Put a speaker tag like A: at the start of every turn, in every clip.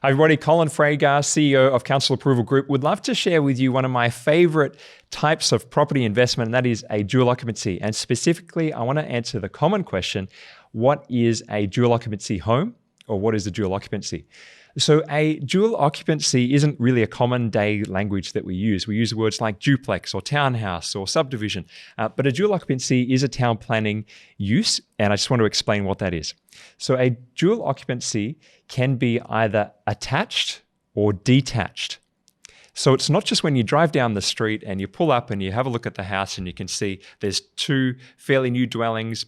A: Hi everybody, Colin Fragar, CEO of Council Approval Group, would love to share with you one of my favorite types of property investment, and that is a dual occupancy. And specifically, I want to answer the common question, what is a dual occupancy home, or what is a dual occupancy? So a dual occupancy isn't really a common day language that we use. We use words like duplex or townhouse or subdivision, but a dual occupancy is a town planning use, and I just want to explain what that is. So a dual occupancy can be either attached or detached. So it's not just when you drive down the street and you pull up and you have a look at the house and you can see there's two fairly new dwellings.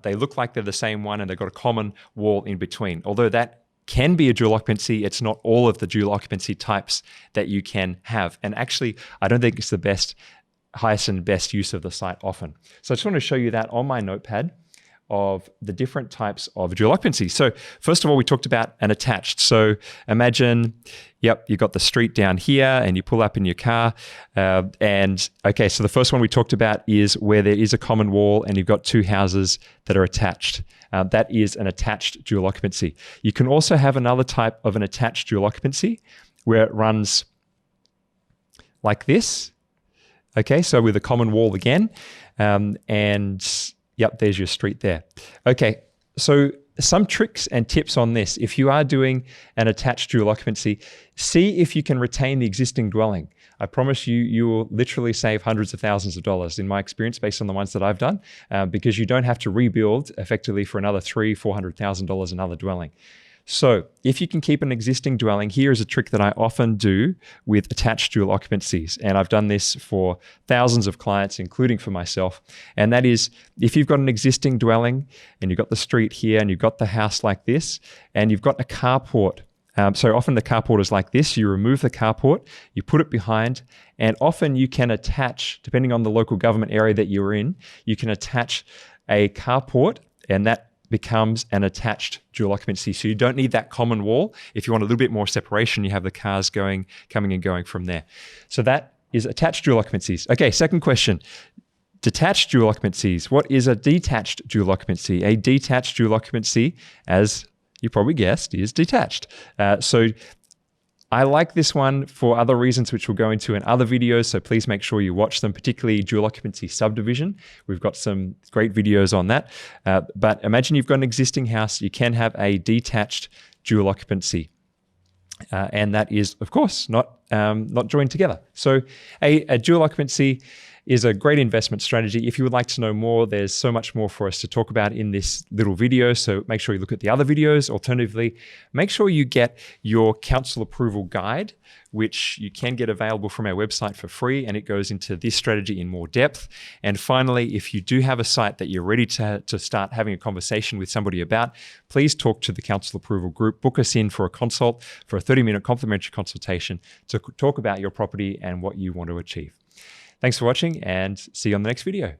A: They look like they're the same one and they've got a common wall in between. Although that can be a dual occupancy, it's not all of the dual occupancy types that you can have. And actually, I don't think it's the highest and best use of the site often. So I just want to show you that on my notepad of the different types of dual occupancy. So first of all, we talked about an attached. So imagine, you got the street down here and you pull up in your car. So the first one we talked about is where there is a common wall and you've got two houses that are attached. That is an attached dual occupancy. You can also have another type of an attached dual occupancy where it runs like this. Okay, so with a common wall again, Yep, there's your street there. Okay, so some tricks and tips on this. If you are doing an attached dual occupancy, see if you can retain the existing dwelling. I promise you, you will literally save hundreds of thousands of dollars in my experience based on the ones that I've done, because you don't have to rebuild effectively for another $300,000-$400,000 another dwelling. So if you can keep an existing dwelling, here is a trick that I often do with attached dual occupancies. And I've done this for thousands of clients, including for myself. And that is, if you've got an existing dwelling and you've got the street here and you've got the house like this, and you've got a carport. So often the carport is like this. You remove the carport, you put it behind, and often you can attach, depending on the local government area that you're in, you can attach a carport, and that becomes an attached dual occupancy. So you don't need that common wall. If you want a little bit more separation, you have the cars coming and going from there. So that is attached dual occupancies. Okay, second question. Detached dual occupancies. What is a detached dual occupancy? A detached dual occupancy, as you probably guessed, is detached. So I like this one for other reasons, which we'll go into in other videos, so please make sure you watch them, particularly dual occupancy subdivision. We've got some great videos on that. But imagine you've got an existing house, you can have a detached dual occupancy. And that is, of course, not joined together. So a dual occupancy is a great investment strategy. If you would like to know more, there's so much more for us to talk about in this little video. So make sure you look at the other videos. Alternatively, make sure you get your council approval guide, which you can get available from our website for free, and it goes into this strategy in more depth. And finally, if you do have a site that you're ready to start having a conversation with somebody about, please talk to the council approval group. Book us in for a consult, for a 30-minute complimentary consultation to talk about your property and what you want to achieve. Thanks for watching, and see you on the next video.